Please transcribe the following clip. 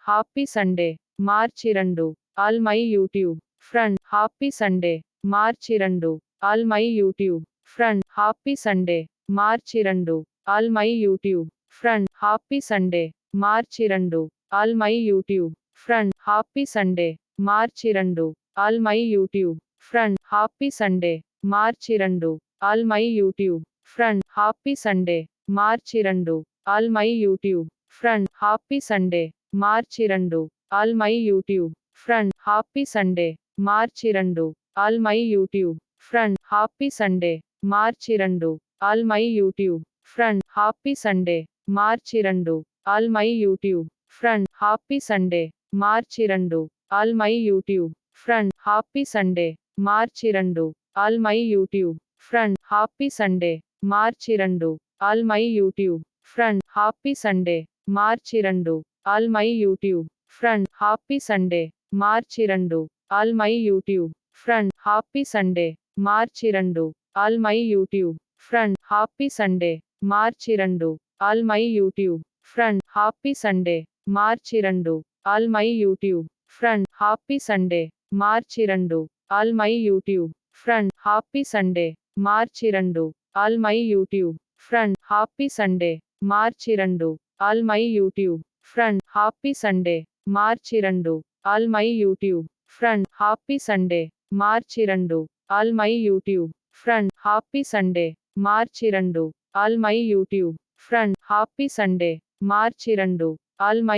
happy Sunday March 2 all my YouTube friend happy Sunday March 2 all my YouTube friend happy Sunday March 2 all my YouTube friend happy Sunday March 2 all my YouTube friend happy Sunday March 2 all my YouTube friend happy Sunday March 2 all my YouTube friend happy Sunday March 2 all my YouTube friend happy Sunday March 2 all my YouTube friend happy Sunday March 2 all my YouTube friend happy Sunday March 2 all my YouTube friend happy Sunday March 2 all my YouTube friend happy Sunday March 2 all my YouTube friend happy Sunday March 2 all my YouTube friend happy Sunday March 2 all my YouTube friend happy Sunday March 2 all my YouTube friend happy Sunday March 2 all my YouTube friend happy Sunday March 2 all my YouTube friend happy Sunday March 2 all my YouTube friend happy Sunday March 2 all my YouTube friend happy Sunday March 2 all my YouTube friend happy Sunday March 2 all my YouTube friend happy Sunday March 2 all my YouTube friend happy Sunday March 2 all my YouTube friend happy Sunday March 2 all my YouTube friend happy Sunday March 2 all my YouTube friend happy Sunday March 2 all my